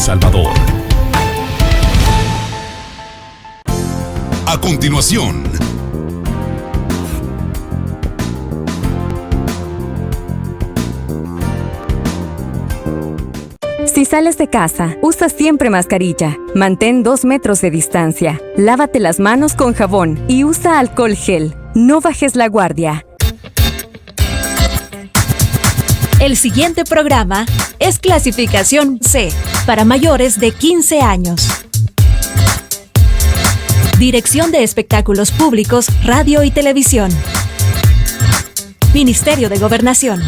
Salvador. A continuación, si sales de casa, usa siempre mascarilla. Mantén 2 metros de distancia. Lávate las manos con jabón y usa alcohol gel. No bajes la guardia. El siguiente programa es clasificación C, para mayores de 15 años. Dirección de Espectáculos Públicos, Radio y Televisión. Ministerio de Gobernación.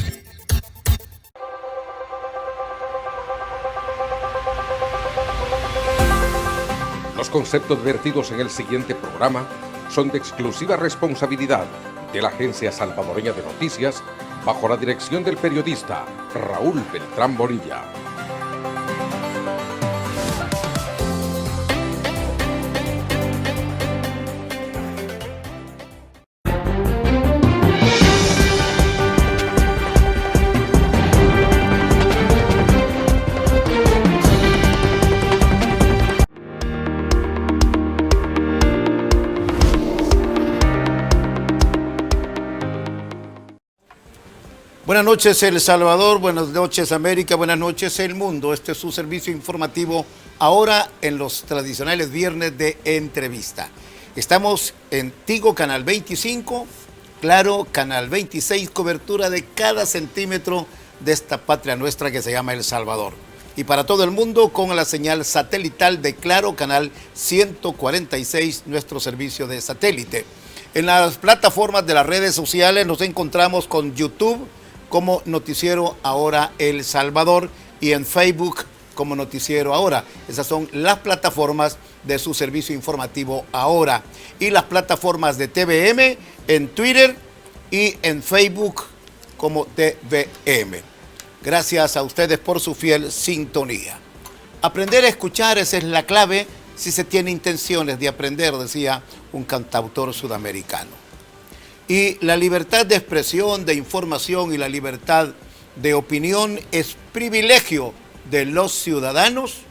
Los conceptos vertidos en el siguiente programa son de exclusiva responsabilidad de la Agencia Salvadoreña de Noticias, bajo la dirección del periodista Raúl Beltrán Bonilla. Buenas noches El Salvador, buenas noches América, buenas noches el mundo. Este es su servicio informativo ahora en los tradicionales viernes de entrevista. Estamos en Tigo Canal 25, Claro Canal 26, cobertura de cada centímetro de esta patria nuestra que se llama El Salvador. Y para todo el mundo con la señal satelital de Claro Canal 146, nuestro servicio de satélite. En las plataformas de las redes sociales nos encontramos con YouTube como Noticiero Ahora El Salvador y en Facebook como Noticiero Ahora. Esas son las plataformas de su servicio informativo ahora. Y las plataformas de TVM en Twitter y en Facebook como TVM. Gracias a ustedes por su fiel sintonía. Aprender a escuchar, esa es la clave si se tiene intenciones de aprender, decía un cantautor sudamericano. Y la libertad de expresión, de información y la libertad de opinión es privilegio de los ciudadanos,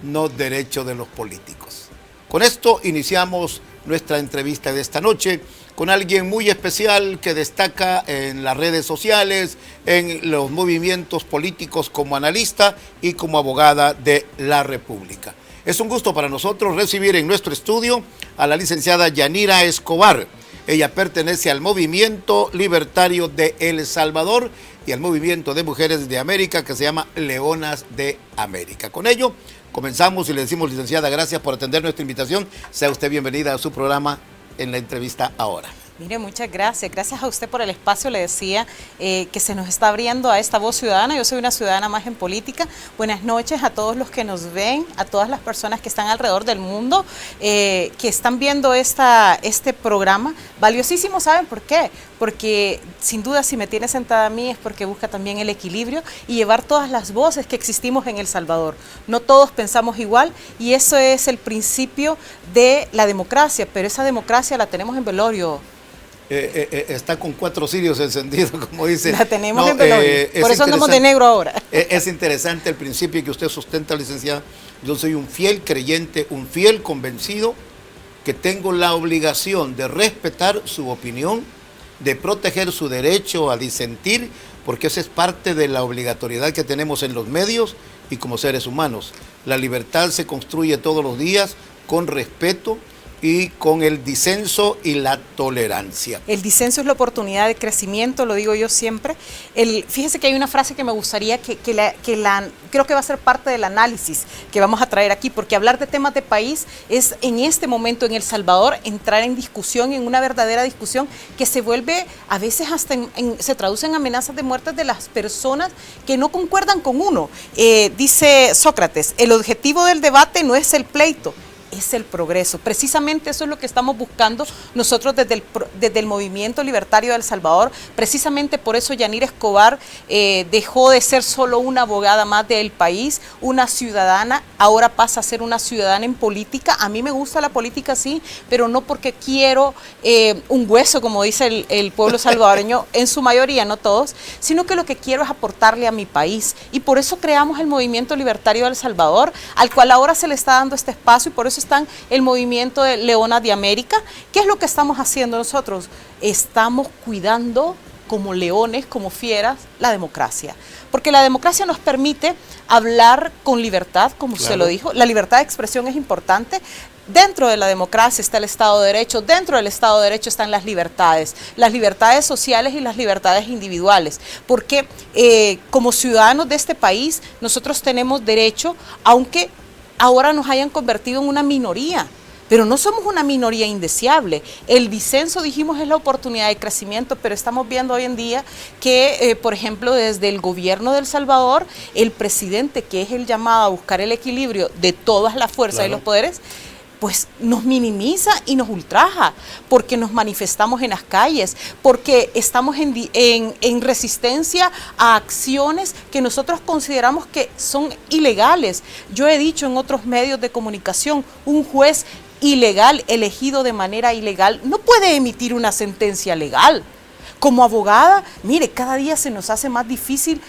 no derecho de los políticos. Con esto iniciamos nuestra entrevista de esta noche con alguien muy especial que destaca en las redes sociales, en los movimientos políticos como analista y como abogada de la República. Es un gusto para nosotros recibir en nuestro estudio a la licenciada Yanira Escobar. Ella pertenece al Movimiento Libertario de El Salvador y al Movimiento de Mujeres de América que se llama Leonas de América. Con ello, comenzamos y le decimos, licenciada, gracias por atender nuestra invitación. Sea usted bienvenida a su programa en la entrevista ahora. Mire, muchas gracias. Gracias a usted por el espacio. Le decía que se nos está abriendo a esta voz ciudadana. Yo soy una ciudadana más en política. Buenas noches a todos los que nos ven, a todas las personas que están alrededor del mundo, que están viendo este programa. Valiosísimo, ¿saben por qué? Porque sin duda si me tiene sentada a mí es porque busca también el equilibrio y llevar todas las voces que existimos en El Salvador. No todos pensamos igual y eso es el principio de la democracia, pero esa democracia la tenemos en velorio. Está con 4 cirios encendidos, como dice. La tenemos en velorio, por eso andamos de negro ahora. Es interesante el principio que usted sustenta, licenciada. Yo soy un fiel creyente, un fiel convencido que tengo la obligación de respetar su opinión, de proteger su derecho a disentir, porque esa es parte de la obligatoriedad que tenemos en los medios y como seres humanos. La libertad se construye todos los días con respeto y con el disenso y la tolerancia. El disenso es la oportunidad de crecimiento, lo digo yo siempre. Fíjese que hay una frase que me gustaría creo que va a ser parte del análisis que vamos a traer aquí, porque hablar de temas de país es en este momento en El Salvador entrar en discusión, en una verdadera discusión que se vuelve, a veces hasta se traduce en amenazas de muerte de las personas que no concuerdan con uno. Dice Sócrates, el objetivo del debate no es el pleito, es el progreso. Precisamente eso es lo que estamos buscando nosotros desde el Movimiento Libertario de El Salvador. Precisamente por eso Yanira Escobar dejó de ser solo una abogada más del país, una ciudadana, ahora pasa a ser una ciudadana en política. A mí me gusta la política, sí, pero no porque quiero un hueso, como dice el pueblo salvadoreño, en su mayoría, no todos, sino que lo que quiero es aportarle a mi país. Y por eso creamos el Movimiento Libertario de El Salvador, al cual ahora se le está dando este espacio, y por eso están el movimiento de Leonas de América. ¿Qué es lo que estamos haciendo nosotros? Estamos cuidando como leones, como fieras, la democracia. Porque la democracia nos permite hablar con libertad, como usted lo dijo. La libertad de expresión es importante. Dentro de la democracia está el Estado de Derecho, dentro del Estado de Derecho están las libertades sociales y las libertades individuales, porque como ciudadanos de este país nosotros tenemos derecho, aunque ahora nos hayan convertido en una minoría, pero no somos una minoría indeseable. El disenso, dijimos, es la oportunidad de crecimiento, pero estamos viendo hoy en día que, por ejemplo, desde el gobierno de El Salvador, el presidente, que es el llamado a buscar el equilibrio de todas las fuerzas y los poderes, pues nos minimiza y nos ultraja, porque nos manifestamos en las calles, porque estamos en resistencia a acciones que nosotros consideramos que son ilegales. Yo he dicho en otros medios de comunicación, un juez ilegal, elegido de manera ilegal, no puede emitir una sentencia legal. Como abogada, mire, cada día se nos hace más difícil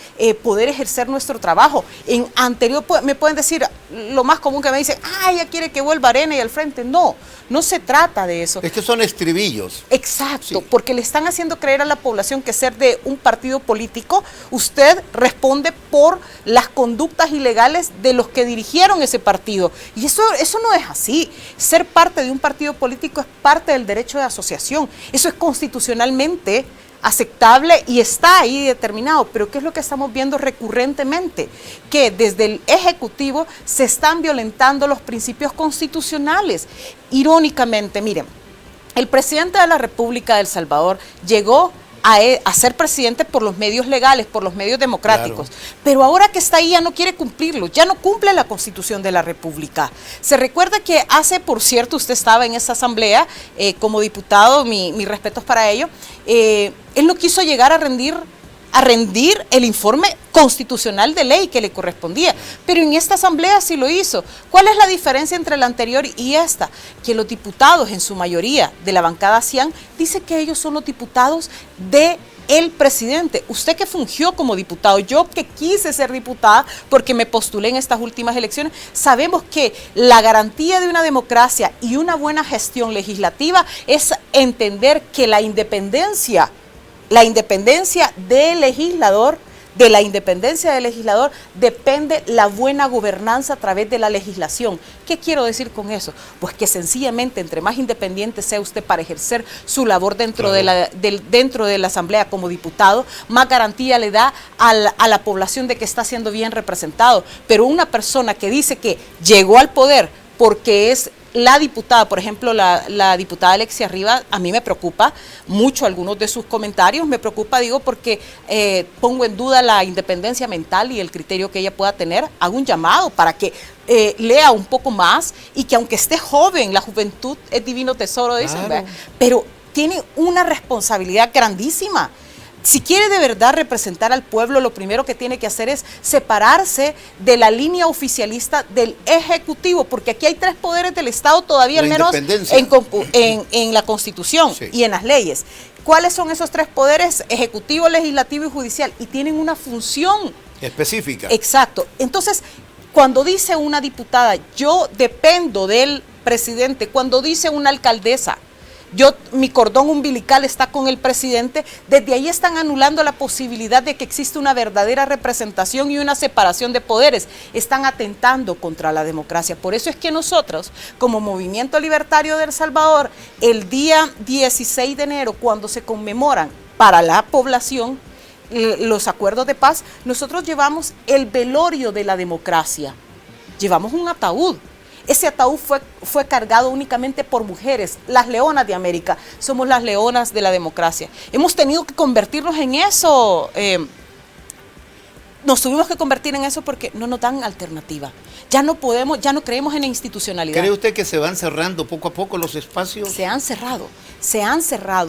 poder ejercer nuestro trabajo. En anterior me pueden decir, lo más común que me dicen, ya quiere que vuelva Arena y al frente. No, no se trata de eso. Es que son estribillos. Exacto, sí. Porque le están haciendo creer a la población que ser de un partido político, usted responde por las conductas ilegales de los que dirigieron ese partido. Y eso no es así. Ser parte de un partido político es parte del derecho de asociación. Eso es constitucionalmente aceptable y está ahí determinado, pero ¿qué es lo que estamos viendo recurrentemente? Que desde el Ejecutivo se están violentando los principios constitucionales. Irónicamente, miren, el presidente de la República de El Salvador llegó a ser presidente por los medios legales, por los medios democráticos, pero ahora que está ahí ya no quiere cumplirlo, ya no cumple la Constitución de la República. Se recuerda que por cierto, usted estaba en esa asamblea como diputado, mis respetos para ello, él no quiso llegar a rendir el informe constitucional de ley que le correspondía, pero en esta asamblea sí lo hizo. ¿Cuál es la diferencia entre la anterior y esta? Que los diputados, en su mayoría de la bancada CIAN, dice que ellos son los diputados del presidente. Usted que fungió como diputado, yo que quise ser diputada porque me postulé en estas últimas elecciones, sabemos que la garantía de una democracia y una buena gestión legislativa es entender que la independencia del legislador, depende la buena gobernanza a través de la legislación. ¿Qué quiero decir con eso? Pues que sencillamente entre más independiente sea usted para ejercer su labor dentro de la Asamblea como diputado, más garantía le da a la población de que está siendo bien representado. Pero una persona que dice que llegó al poder porque es la diputada, por ejemplo, la diputada Alexia Rivas, a mí me preocupa mucho algunos de sus comentarios, me preocupa, porque pongo en duda la independencia mental y el criterio que ella pueda tener. Hago un llamado para que lea un poco más y que aunque esté joven, la juventud es divino tesoro, dicen, claro, pero tiene una responsabilidad grandísima. Si quiere de verdad representar al pueblo, lo primero que tiene que hacer es separarse de la línea oficialista del Ejecutivo, porque aquí hay 3 poderes del Estado todavía, al menos en la Constitución, sí, y en las leyes. ¿Cuáles son esos 3 poderes? Ejecutivo, legislativo y judicial, y tienen una función específica. Exacto. Entonces, cuando dice una diputada, yo dependo del presidente, cuando dice una alcaldesa, mi cordón umbilical está con el presidente, desde ahí están anulando la posibilidad de que exista una verdadera representación y una separación de poderes. Están atentando contra la democracia. Por eso es que nosotros, como Movimiento Libertario de El Salvador, el día 16 de enero, cuando se conmemoran para la población los acuerdos de paz, nosotros llevamos el velorio de la democracia. Llevamos un ataúd. Ese ataúd fue cargado únicamente por mujeres, las leonas de América. Somos las leonas de la democracia. Hemos tenido que convertirnos en eso. nos tuvimos que convertir en eso porque no nos dan alternativa. Ya no podemos, ya no creemos en la institucionalidad. ¿Cree usted que se van cerrando poco a poco los espacios? Se han cerrado,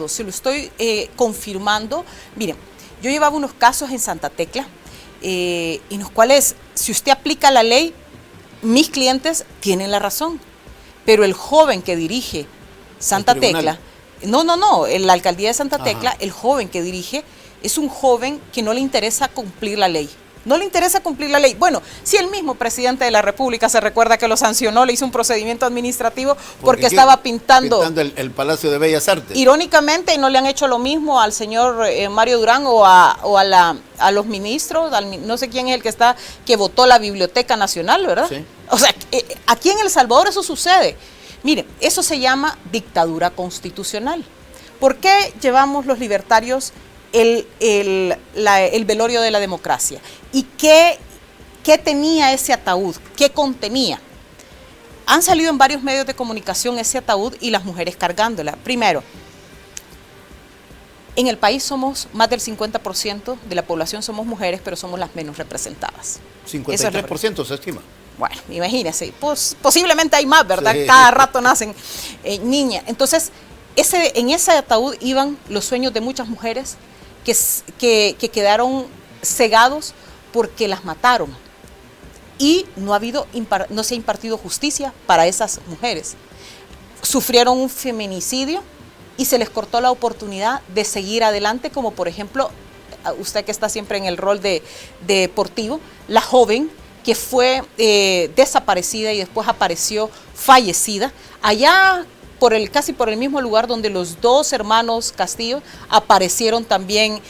se lo estoy confirmando. Miren, yo llevaba unos casos en Santa Tecla, en los cuales, si usted aplica la ley, mis clientes tienen la razón, pero el joven que dirige Santa Tecla, la alcaldía de Santa Tecla, el joven que dirige es un joven que no le interesa cumplir la ley. No le interesa cumplir la ley. Bueno, si el mismo presidente de la República se recuerda que lo sancionó, le hizo un procedimiento administrativo porque estaba pintando el Palacio de Bellas Artes. Irónicamente, no le han hecho lo mismo al señor Mario Durán o a los ministros, no sé quién es el que votó la Biblioteca Nacional, ¿verdad? Sí. O sea, aquí en El Salvador eso sucede. Miren, eso se llama dictadura constitucional. ¿Por qué llevamos los libertarios el velorio de la democracia? ¿Y qué tenía ese ataúd? ¿Qué contenía? Han salido en varios medios de comunicación ese ataúd y las mujeres cargándola. Primero, en el país somos más del 50% de la población somos mujeres, pero somos las menos representadas. 53% se estima. Bueno, imagínense, posiblemente hay más, ¿verdad? Sí. Cada rato nacen niñas. Entonces, en ese ataúd iban los sueños de muchas mujeres que quedaron cegados porque las mataron. Y no se ha impartido justicia para esas mujeres. Sufrieron un feminicidio y se les cortó la oportunidad de seguir adelante, como por ejemplo, usted que está siempre en el rol de deportivo, la joven que fue desaparecida y después apareció fallecida, allá casi por el mismo lugar donde los dos hermanos Castillo aparecieron también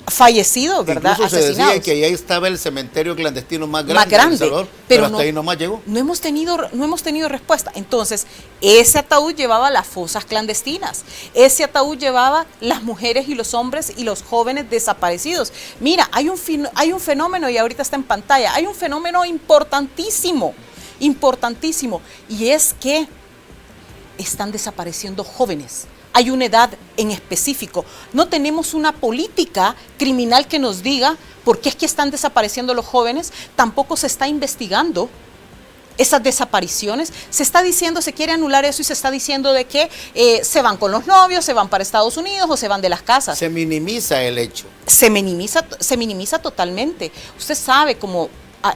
fallecidos, ¿verdad? Incluso asesinados. Se decía que ahí estaba el cementerio clandestino más grande de El Salvador, pero hasta ahí nomás llegó. No hemos tenido respuesta. Entonces, ese ataúd llevaba las fosas clandestinas, ese ataúd llevaba las mujeres y los hombres y los jóvenes desaparecidos. Mira, hay un fenómeno, y ahorita está en pantalla, hay un fenómeno importantísimo, y es que están desapareciendo jóvenes. Hay una edad en específico. No tenemos una política criminal que nos diga por qué es que están desapareciendo los jóvenes. Tampoco se está investigando esas desapariciones. Se está diciendo, se quiere anular eso y se está diciendo de que se van con los novios, se van para Estados Unidos o se van de las casas. Se minimiza el hecho. Se minimiza totalmente. Usted sabe, como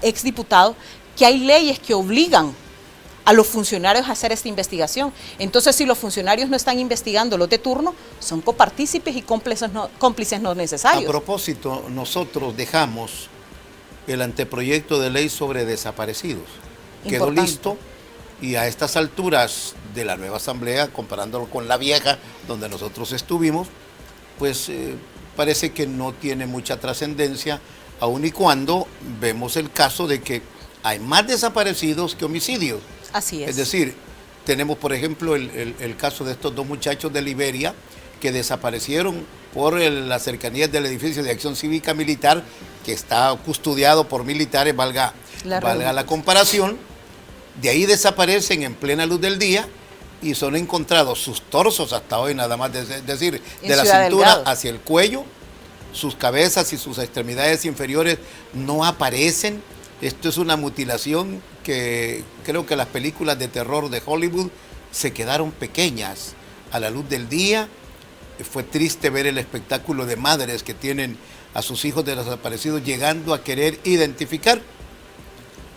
exdiputado, que hay leyes que obligan a los funcionarios a hacer esta investigación. Entonces, si los funcionarios no están investigando los de turno, son copartícipes y cómplices no necesarios. A propósito, nosotros dejamos el anteproyecto de ley sobre desaparecidos. Quedó listo y a estas alturas de la nueva asamblea, comparándolo con la vieja, donde nosotros estuvimos, pues parece que no tiene mucha trascendencia, aun y cuando vemos el caso de que hay más desaparecidos que homicidios. Así es. Es decir, tenemos por ejemplo el caso de estos dos muchachos de Liberia que desaparecieron por las cercanías del edificio de Acción Cívica Militar, que está custodiado por militares, valga la comparación. De ahí desaparecen en plena luz del día y son encontrados sus torsos hasta hoy, nada más, es decir, de la cintura hacia el cuello, sus cabezas y sus extremidades inferiores no aparecen. Esto es una mutilación que creo que las películas de terror de Hollywood se quedaron pequeñas a la luz del día. Fue triste ver el espectáculo de madres que tienen a sus hijos desaparecidos llegando a querer identificar.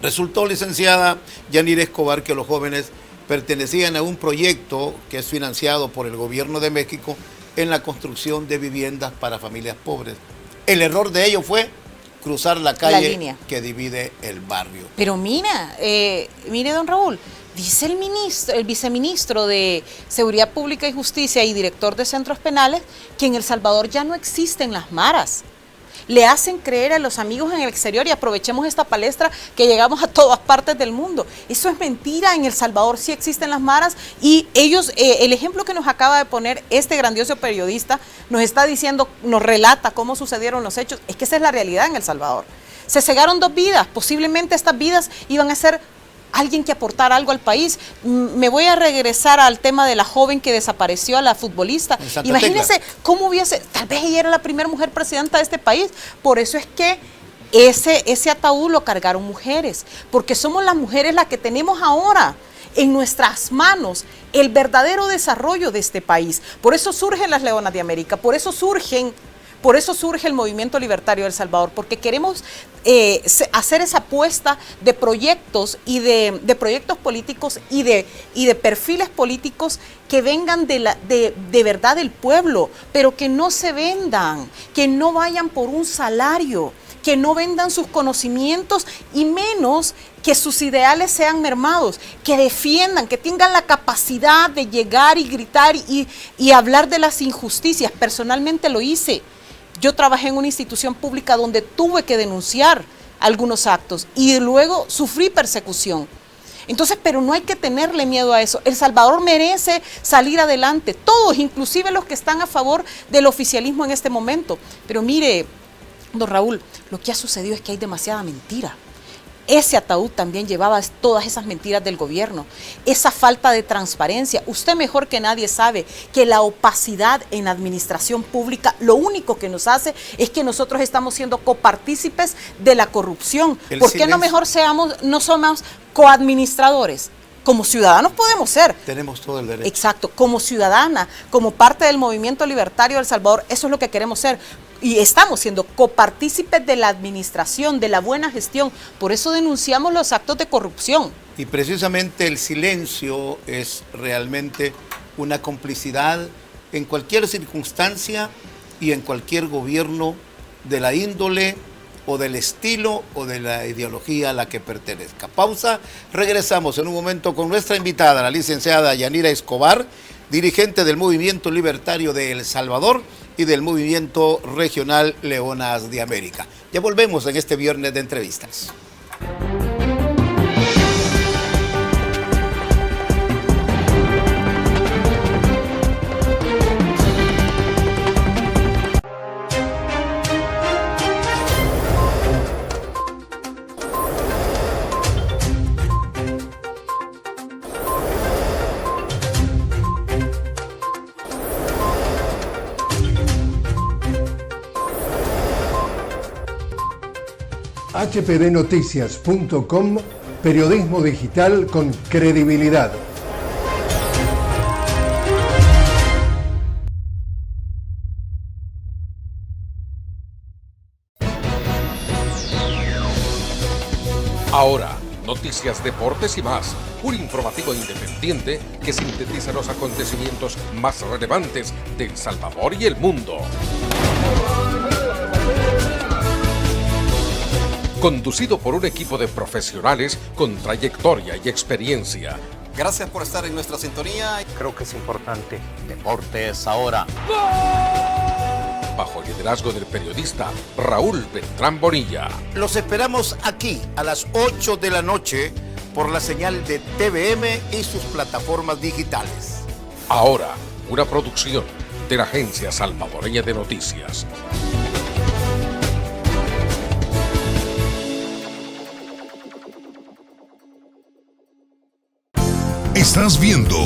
Resultó, licenciada Yanira Escobar, que los jóvenes pertenecían a un proyecto que es financiado por el gobierno de México en la construcción de viviendas para familias pobres. El error de ellos fue cruzar la calle que divide el barrio. Pero mire, don Raúl, dice el viceministro de Seguridad Pública y Justicia y director de centros penales que en El Salvador ya no existen las maras. Le hacen creer a los amigos en el exterior, y aprovechemos esta palestra, que llegamos a todas partes del mundo. Eso es mentira. En El Salvador sí existen las maras, y ellos, el ejemplo que nos acaba de poner este grandioso periodista, nos está diciendo, nos relata cómo sucedieron los hechos. Es que esa es la realidad en El Salvador. Se cegaron 2 vidas, posiblemente estas vidas iban a ser alguien que aportara algo al país. Me voy a regresar al tema de la joven que desapareció, a la futbolista. Imagínense cómo hubiese, tal vez ella era la primera mujer presidenta de este país. Por eso es que ese ataúd lo cargaron mujeres, porque somos las mujeres las que tenemos ahora en nuestras manos el verdadero desarrollo de este país. Por eso surgen las Leonas de América, por eso surge el Movimiento Libertario de El Salvador, porque queremos hacer esa apuesta de proyectos y de proyectos políticos y de perfiles políticos que vengan de verdad del pueblo, pero que no se vendan, que no vayan por un salario, que no vendan sus conocimientos y menos que sus ideales sean mermados, que defiendan, que tengan la capacidad de llegar y gritar y hablar de las injusticias. Personalmente lo hice. Yo trabajé en una institución pública donde tuve que denunciar algunos actos y luego sufrí persecución. Entonces, pero no hay que tenerle miedo a eso. El Salvador merece salir adelante, todos, inclusive los que están a favor del oficialismo en este momento. Pero mire, don Raúl, lo que ha sucedido es que hay demasiada mentira. Ese ataúd también llevaba todas esas mentiras del gobierno, esa falta de transparencia. Usted mejor que nadie sabe que la opacidad en la administración pública lo único que nos hace es que nosotros estamos siendo copartícipes de la corrupción. ¿Por qué no mejor no somos coadministradores? Como ciudadanos podemos ser. Tenemos todo el derecho. Exacto, como ciudadana, como parte del Movimiento Libertario de El Salvador, eso es lo que queremos ser. Y estamos siendo copartícipes de la administración, de la buena gestión. Por eso denunciamos los actos de corrupción. Y precisamente el silencio es realmente una complicidad en cualquier circunstancia y en cualquier gobierno de la índole o del estilo o de la ideología a la que pertenezca. Pausa, regresamos en un momento con nuestra invitada, la licenciada Yanira Escobar, dirigente del Movimiento Libertario de El Salvador y del Movimiento Regional Leonas de América. Ya volvemos en este viernes de entrevistas. hpdnoticias.com, periodismo digital con credibilidad. Ahora, noticias, deportes y más. Un informativo independiente que sintetiza los acontecimientos más relevantes de El Salvador y el mundo. Conducido por un equipo de profesionales con trayectoria y experiencia. Gracias por estar en nuestra sintonía. Creo que es importante. Deportes ahora. Bajo el liderazgo del periodista Raúl Beltrán Bonilla. Los esperamos aquí a las 8 de la noche por la señal de TVM y sus plataformas digitales. Ahora, una producción de la Agencia Salvadoreña de Noticias. Estás viendo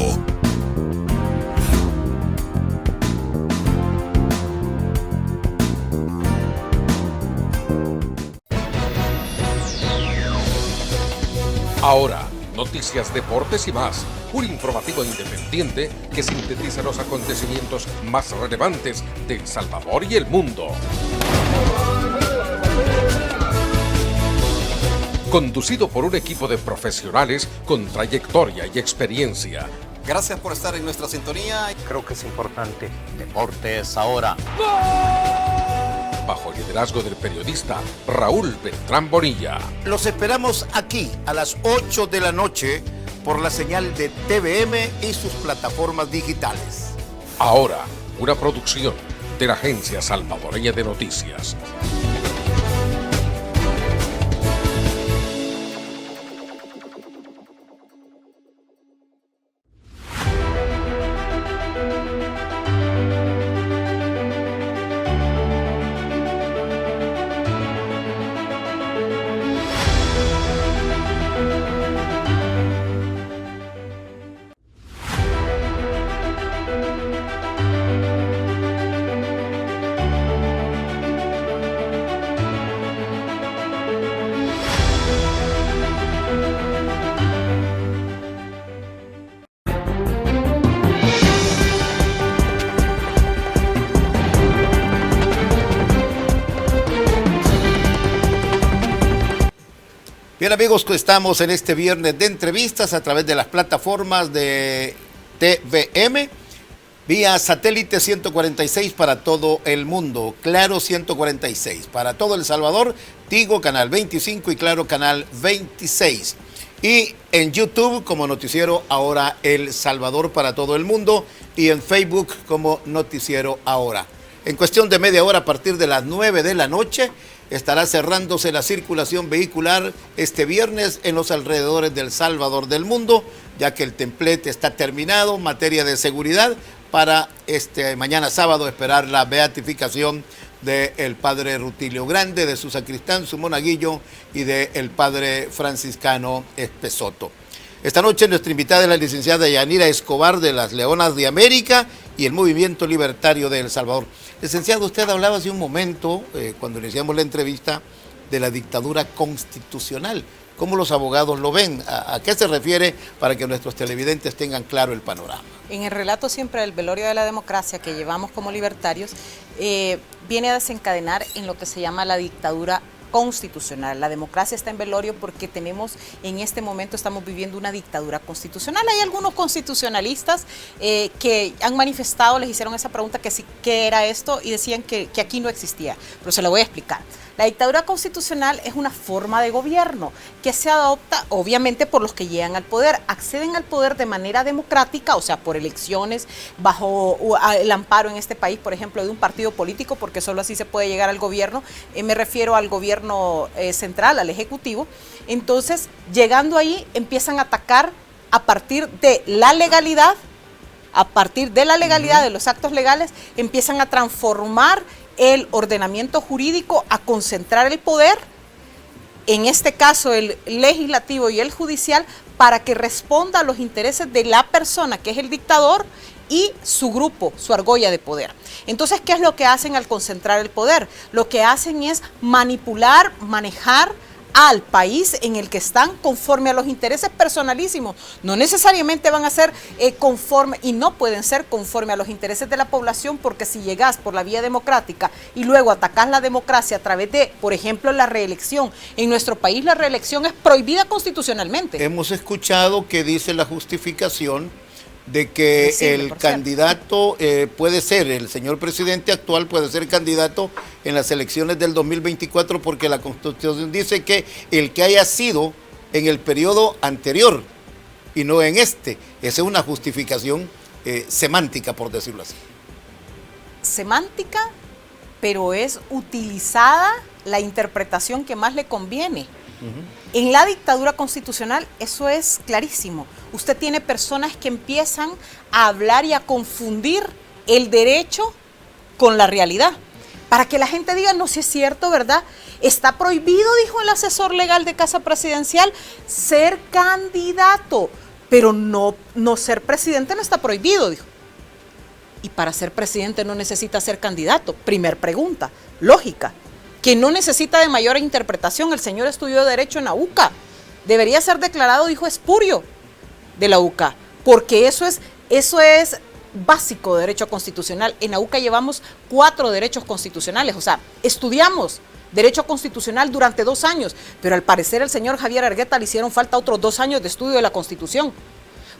Ahora, noticias, deportes y más. Un informativo independiente que sintetiza los acontecimientos más relevantes de El Salvador y el mundo. Conducido por un equipo de profesionales con trayectoria y experiencia. Gracias por estar en nuestra sintonía. Creo que es importante. Deportes ahora. Bajo el liderazgo del periodista Raúl Beltrán Bonilla. Los esperamos aquí a las 8 de la noche por la señal de TVM y sus plataformas digitales. Ahora, una producción de la Agencia Salvadoreña de Noticias. Bien amigos, estamos en este viernes de entrevistas a través de las plataformas de TVM, vía satélite 146 para todo el mundo, Claro 146, para todo El Salvador, Tigo Canal 25 y Claro Canal 26. Y en YouTube como Noticiero Ahora El Salvador para todo el mundo y en Facebook como Noticiero Ahora. En cuestión de media hora a partir de las 9 de la noche estará cerrándose la circulación vehicular este viernes en los alrededores del Salvador del mundo, ya que el templete está terminado en materia de seguridad para mañana sábado esperar la beatificación del padre Rutilio Grande, de su sacristán, su monaguillo y del padre franciscano Espesoto. Esta noche nuestra invitada es la licenciada Yanira Escobar de las Leonas de América y el Movimiento Libertario de El Salvador. Licenciado, usted hablaba hace un momento, cuando iniciamos la entrevista, de la dictadura constitucional. ¿Cómo los abogados lo ven? ¿A qué se refiere para que nuestros televidentes tengan claro el panorama? En el relato siempre del velorio de la democracia que llevamos como libertarios, viene a desencadenar en lo que se llama la dictadura constitucional. La democracia está en velorio porque en este momento estamos viviendo una dictadura constitucional. Hay algunos constitucionalistas que han manifestado, les hicieron esa pregunta que sí, ¿qué era esto? Y decían que aquí no existía, pero se lo voy a explicar. La dictadura constitucional es una forma de gobierno que se adopta obviamente por los que llegan al poder, acceden al poder de manera democrática, o sea, por elecciones, bajo el amparo en este país, por ejemplo, de un partido político, porque solo así se puede llegar al gobierno, me refiero al gobierno central, al ejecutivo. Entonces, llegando ahí, empiezan a atacar a partir de la legalidad, de los actos legales, empiezan a transformar el ordenamiento jurídico, a concentrar el poder, en este caso el legislativo y el judicial, para que responda a los intereses de la persona que es el dictador y su grupo, su argolla de poder. Entonces, ¿qué es lo que hacen al concentrar el poder? Lo que hacen es manipular, manejar al país en el que están conforme a los intereses personalísimos. No necesariamente van a ser conforme, y no pueden ser conforme a los intereses de la población, porque si llegas por la vía democrática y luego atacás la democracia a través de, por ejemplo, la reelección. En nuestro país la reelección es prohibida constitucionalmente. Hemos escuchado que dice la justificación de que el candidato puede ser, el señor presidente actual puede ser candidato en las elecciones del 2024 porque la Constitución dice que el que haya sido en el periodo anterior y no en este. Esa es una justificación semántica, por decirlo así. Semántica, pero es utilizada la interpretación que más le conviene. En la dictadura constitucional eso es clarísimo. Usted tiene personas que empiezan a hablar y a confundir el derecho con la realidad. Para que la gente diga, no, si es cierto, ¿verdad? Está prohibido, dijo el asesor legal de Casa Presidencial, ser candidato, pero no ser presidente no está prohibido, dijo. Y para ser presidente no necesita ser candidato. Primer pregunta, lógica. Que no necesita de mayor interpretación. El señor estudió Derecho en la UCA. Debería ser declarado hijo espurio de la UCA, porque eso es básico de Derecho Constitucional. En la UCA llevamos 4 derechos constitucionales, o sea, estudiamos Derecho Constitucional durante 2 años, pero al parecer el señor Javier Argueta le hicieron falta otros 2 años de estudio de la Constitución.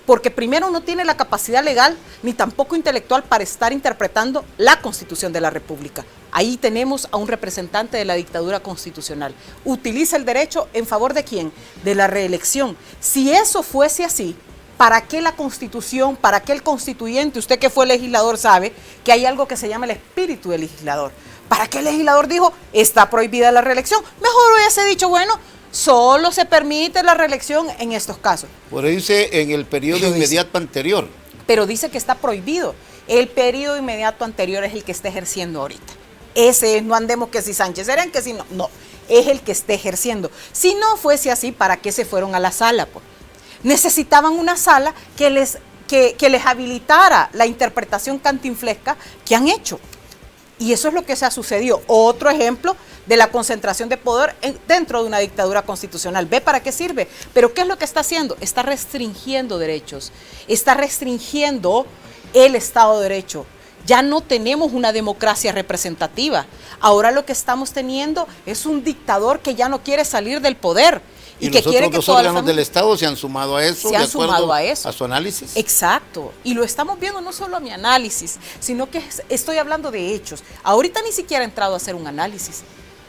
Porque primero no tiene la capacidad legal ni tampoco intelectual para estar interpretando la Constitución de la República. Ahí tenemos a un representante de la dictadura constitucional. Utiliza el derecho en favor de ¿quién? De la reelección. Si eso fuese así, ¿para qué la Constitución, para qué el constituyente? Usted que fue legislador sabe que hay algo que se llama el espíritu del legislador. ¿Para qué el legislador dijo, está prohibida la reelección? Mejor hubiese dicho, bueno, solo se permite la reelección en estos casos. Por ahí dice en el periodo inmediato anterior. Pero dice que está prohibido. El periodo inmediato anterior es el que está ejerciendo ahorita. Ese no andemos que si Sánchez Serén, que si no. No, es el que esté ejerciendo. Si no fuese así, ¿para qué se fueron a la sala? Pues? Necesitaban una sala que les habilitara la interpretación cantinflesca que han hecho. Y eso es lo que se ha sucedido. Otro ejemplo de la concentración de poder dentro de una dictadura constitucional. ¿Ve para qué sirve? Pero ¿qué es lo que está haciendo? Está restringiendo derechos, está restringiendo el Estado de Derecho. Ya no tenemos una democracia representativa. Ahora lo que estamos teniendo es un dictador que ya no quiere salir del poder Y que los quiere otros que dos toda la órganos del familia Estado se han sumado a eso, se han de acuerdo sumado a eso. a su análisis. Exacto, y lo estamos viendo no solo a mi análisis, sino que estoy hablando de hechos. Ahorita ni siquiera he entrado a hacer un análisis.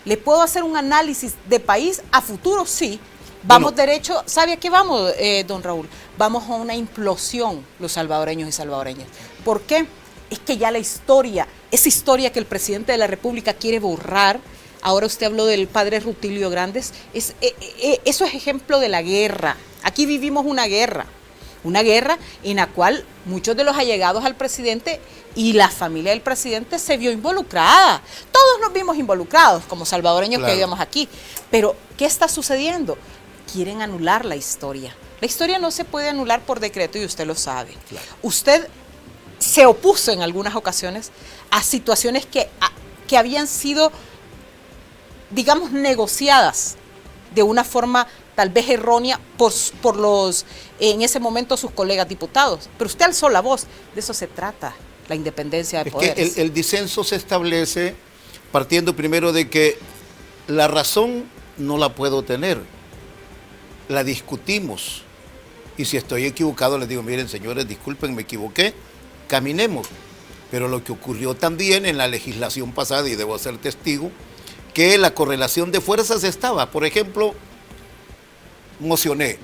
¿Le puedo hacer un análisis de país a futuro? Sí. Vamos derecho, ¿sabe a qué vamos, don Raúl? Vamos a una implosión, los salvadoreños y salvadoreñas. ¿Por qué? Es que ya la historia, esa historia que el presidente de la República quiere borrar, ahora usted habló del padre Rutilio Grandes, eso es ejemplo de la guerra. Aquí vivimos una guerra en la cual muchos de los allegados al presidente y la familia del presidente se vio involucrada. Todos nos vimos involucrados como salvadoreños que vivíamos aquí. Pero, ¿qué está sucediendo? Quieren anular la historia. La historia no se puede anular por decreto y usted lo sabe. Claro. Usted se opuso en algunas ocasiones a situaciones que habían sido, digamos, negociadas de una forma tal vez errónea por los, en ese momento, sus colegas diputados. Pero usted alzó la voz. De eso se trata la independencia de poderes. Que el disenso se establece partiendo primero de que la razón no la puedo tener. La discutimos. Y si estoy equivocado, les digo, miren, señores, disculpen, me equivoqué, caminemos. Pero lo que ocurrió también en la legislación pasada, y debo ser testigo, que la correlación de fuerzas estaba. Por ejemplo, mocioné,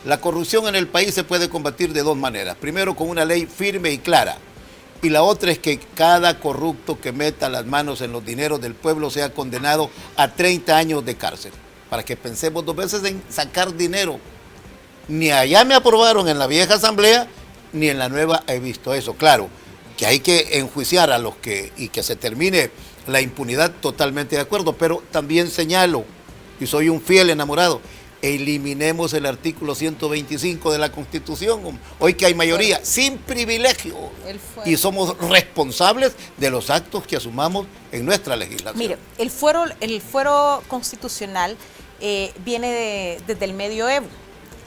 la corrupción en el país se puede combatir de dos maneras. Primero, con una ley firme y clara. Y la otra es que cada corrupto que meta las manos en los dineros del pueblo sea condenado a 30 años de cárcel. Para que pensemos dos veces en sacar dinero. Ni allá me aprobaron en la vieja asamblea, ni en la nueva he visto eso. Claro, que hay que enjuiciar a los y que se termine la impunidad, totalmente de acuerdo. Pero también señalo, y soy un fiel enamorado, eliminemos el artículo 125 de la Constitución, hoy que hay mayoría, sin privilegio, y somos responsables de los actos que asumamos en nuestra legislación. Mire, el fuero constitucional viene desde el medioevo.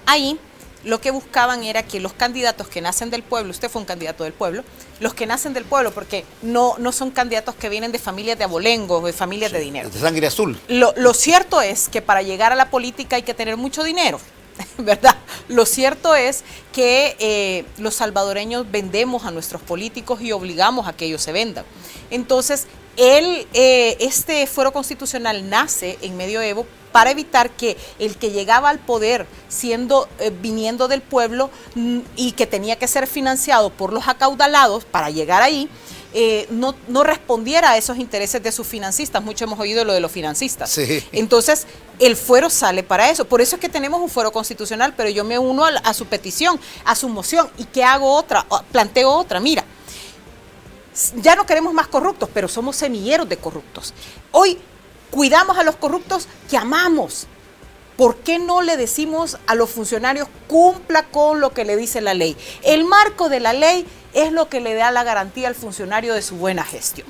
Ahí lo que buscaban era que los candidatos que nacen del pueblo, usted fue un candidato del pueblo, los que nacen del pueblo, porque no son candidatos que vienen de familias de abolengo, de familias de dinero. De sangre azul. Lo cierto es que para llegar a la política hay que tener mucho dinero, ¿verdad? Lo cierto es que los salvadoreños vendemos a nuestros políticos y obligamos a que ellos se vendan. Entonces, este fuero constitucional nace en medioevo para evitar que el que llegaba al poder viniendo del pueblo y que tenía que ser financiado por los acaudalados para llegar ahí, no respondiera a esos intereses de sus financistas. Mucho hemos oído lo de los financistas. Sí. Entonces, el fuero sale para eso. Por eso es que tenemos un fuero constitucional, pero yo me uno a su petición, a su moción. ¿Y qué hago otra? Planteo otra. Mira, ya no queremos más corruptos, pero somos semilleros de corruptos. Hoy cuidamos a los corruptos que amamos. ¿Por qué no le decimos a los funcionarios cumpla con lo que le dice la ley? El marco de la ley es lo que le da la garantía al funcionario de su buena gestión.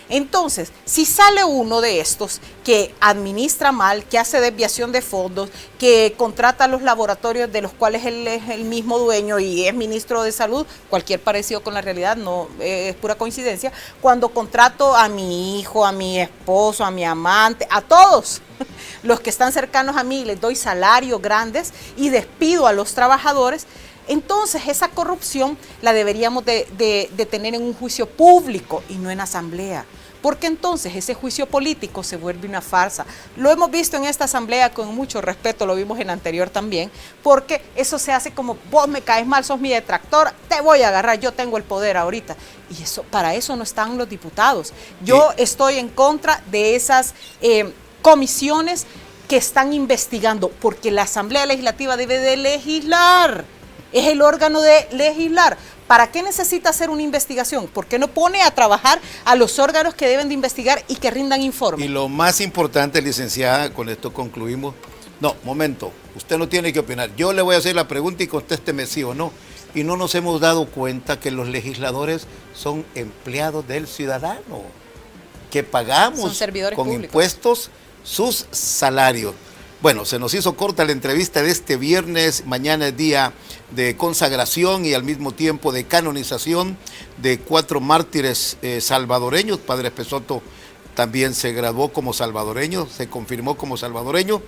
Entonces, si sale uno de estos que administra mal, que hace desviación de fondos, que contrata los laboratorios de los cuales él es el mismo dueño y es ministro de salud, cualquier parecido con la realidad no es pura coincidencia, cuando contrato a mi hijo, a mi esposo, a mi amante, a todos los que están cercanos a mí, les doy salarios grandes y despido a los trabajadores, entonces esa corrupción la deberíamos de tener en un juicio público y no en asamblea. Porque entonces ese juicio político se vuelve una farsa. Lo hemos visto en esta asamblea con mucho respeto, lo vimos en anterior también, porque eso se hace como, vos me caes mal, sos mi detractor, te voy a agarrar, yo tengo el poder ahorita. Y eso, para eso no están los diputados. Yo estoy en contra de esas comisiones que están investigando, porque la Asamblea Legislativa debe de legislar. Es el órgano de legislar. ¿Para qué necesita hacer una investigación? ¿Por qué no pone a trabajar a los órganos que deben de investigar y que rindan informes? Y lo más importante, licenciada, con esto concluimos. No, momento, usted no tiene que opinar. Yo le voy a hacer la pregunta y contésteme sí o no. Y no nos hemos dado cuenta que los legisladores son empleados del ciudadano, que pagamos con impuestos sus salarios. Bueno, se nos hizo corta la entrevista de este viernes. Mañana es día de consagración y al mismo tiempo de canonización de 4 mártires salvadoreños. Padre Pesoto también se graduó como salvadoreño, se confirmó como salvadoreño.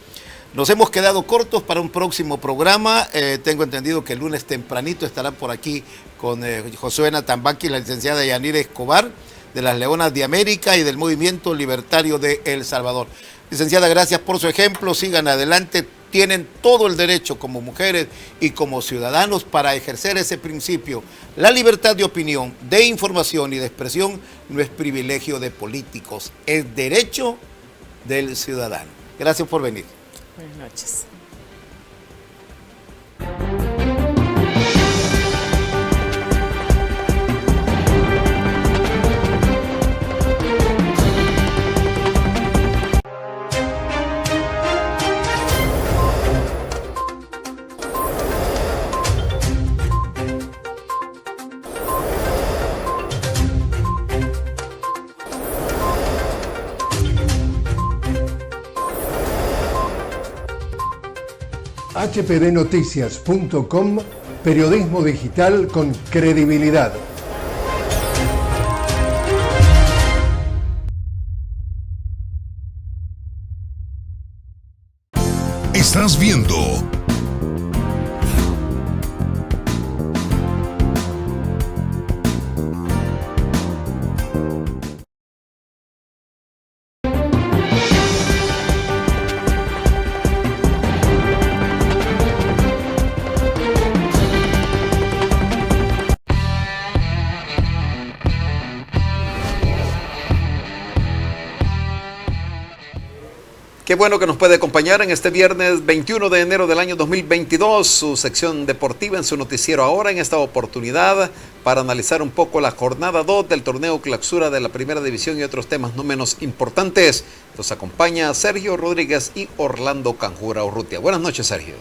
Nos hemos quedado cortos para un próximo programa. Tengo entendido que el lunes tempranito estará por aquí con Josué Natambaqui, la licenciada Yanira Escobar, de las Leonas de América y del Movimiento Libertario de El Salvador. Licenciada, gracias por su ejemplo. Sigan adelante. Tienen todo el derecho como mujeres y como ciudadanos para ejercer ese principio. La libertad de opinión, de información y de expresión no es privilegio de políticos, es derecho del ciudadano. Gracias por venir. Buenas noches. HPDnoticias.com, periodismo digital con credibilidad. Estás viendo Qué bueno que nos puede acompañar en este viernes 21 de enero del año 2022, su sección deportiva en su noticiero Ahora, en esta oportunidad para analizar un poco la jornada 2 del torneo clausura de la Primera División y otros temas no menos importantes. Nos acompaña Sergio Rodríguez y Orlando Canjura Urrutia. Buenas noches, Sergio.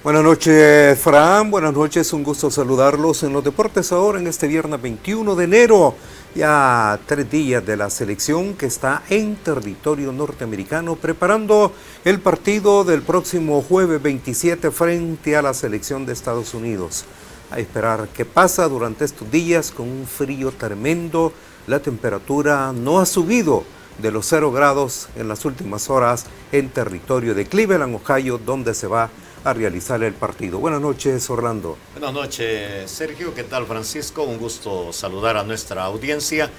Buenas noches, Fran. Buenas noches, un gusto saludarlos en los deportes ahora en este viernes 21 de enero. Ya 3 días de la selección que está en territorio norteamericano preparando el partido del próximo jueves 27 frente a la selección de Estados Unidos. A esperar qué pasa durante estos días con un frío tremendo. La temperatura no ha subido de los 0 grados en las últimas horas en territorio de Cleveland, Ohio, donde se va a realizar el partido. Buenas noches, Orlando. Buenas noches, Sergio. ¿Qué tal, Francisco? Un gusto saludar a nuestra audiencia.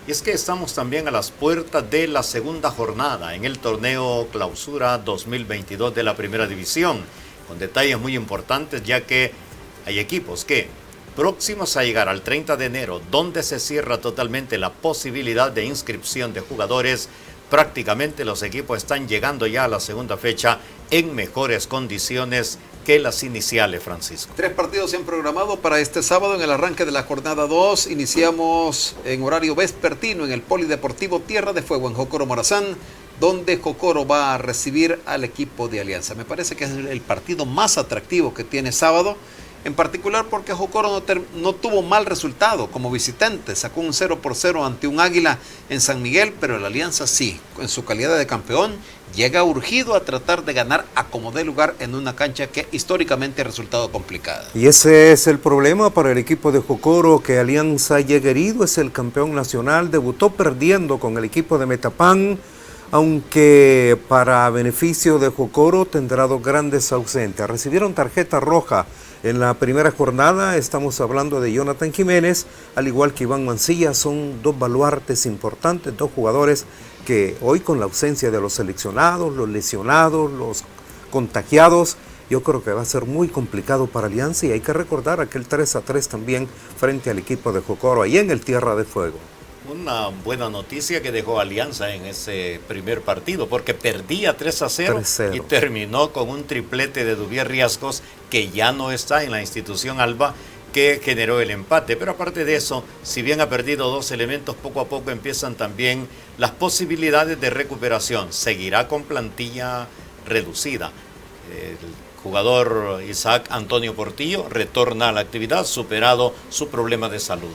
Y es que estamos también a las puertas de la segunda jornada en el torneo Clausura 2022 de la Primera División, con detalles muy importantes, ya que hay equipos que próximos a llegar al 30 de enero, donde se cierra totalmente la posibilidad de inscripción de jugadores. Prácticamente los equipos están llegando ya a la segunda fecha en mejores condiciones que las iniciales, Francisco. 3 partidos se han programado para este sábado en el arranque de la jornada 2. Iniciamos en horario vespertino en el Polideportivo Tierra de Fuego en Jocoro Morazán, donde Jocoro va a recibir al equipo de Alianza. Me parece que es el partido más atractivo que tiene sábado, en particular porque Jocoro no tuvo mal resultado como visitante, sacó un 0-0 ante un Águila en San Miguel, pero la Alianza sí, en su calidad de campeón, llega urgido a tratar de ganar a como dé lugar en una cancha que históricamente ha resultado complicada. Y ese es el problema para el equipo de Jocoro, que Alianza llega herido, es el campeón nacional, debutó perdiendo con el equipo de Metapán, aunque para beneficio de Jocoro tendrá 2 grandes ausentes. Recibieron tarjeta roja en la primera jornada, estamos hablando de Jonathan Jiménez, al igual que Iván Mancilla, son 2 baluartes importantes, 2 jugadores que hoy con la ausencia de los seleccionados, los lesionados, los contagiados, yo creo que va a ser muy complicado para Alianza, y hay que recordar aquel 3-3 también frente al equipo de Jocoro, ahí en el Tierra de Fuego. Una buena noticia que dejó Alianza en ese primer partido, porque perdía 3-0 y terminó con un triplete de Duvier Riascos, que ya no está en la institución Alba, que generó el empate. Pero aparte de eso, si bien ha perdido 2 elementos, poco a poco empiezan también las posibilidades de recuperación. Seguirá con plantilla reducida. El jugador Isaac Antonio Portillo retorna a la actividad, superado su problema de salud.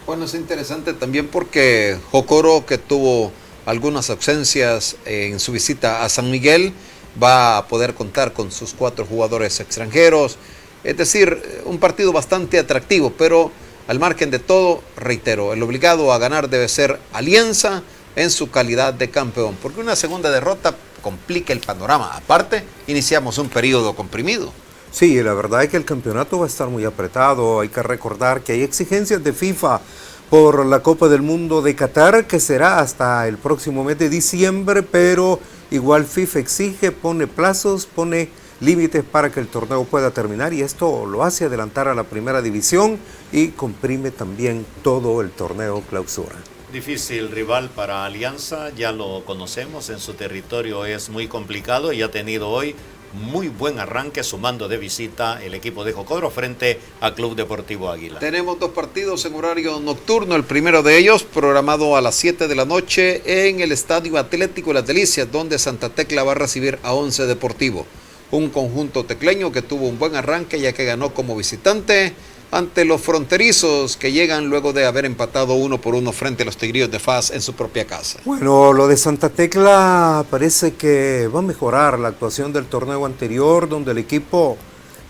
Bueno, es interesante también porque Jocoro, que tuvo algunas ausencias en su visita a San Miguel, va a poder contar con sus 4 jugadores extranjeros. Es decir, un partido bastante atractivo, pero al margen de todo, reitero, el obligado a ganar debe ser Alianza, en su calidad de campeón, porque una segunda derrota complica el panorama. Aparte, iniciamos un periodo comprimido. Sí, la verdad es que el campeonato va a estar muy apretado. Hay que recordar que hay exigencias de FIFA por la Copa del Mundo de Qatar, que será hasta el próximo mes de diciembre, pero igual FIFA exige, pone plazos, pone límites para que el torneo pueda terminar, y esto lo hace adelantar a la primera división y comprime también todo el torneo clausura. Difícil rival para Alianza, ya lo conocemos, en su territorio es muy complicado y ha tenido hoy muy buen arranque sumando de visita el equipo de Jocoro frente a Club Deportivo Águila. Tenemos 2 partidos en horario nocturno, el primero de ellos programado a las 7 de la noche en el Estadio Atlético Las Delicias, donde Santa Tecla va a recibir a Once Deportivo, un conjunto tecleño que tuvo un buen arranque ya que ganó como visitante ante los fronterizos, que llegan luego de haber empatado 1-1 frente a los Tigrillos de FAS en su propia casa. Bueno, lo de Santa Tecla parece que va a mejorar la actuación del torneo anterior, donde el equipo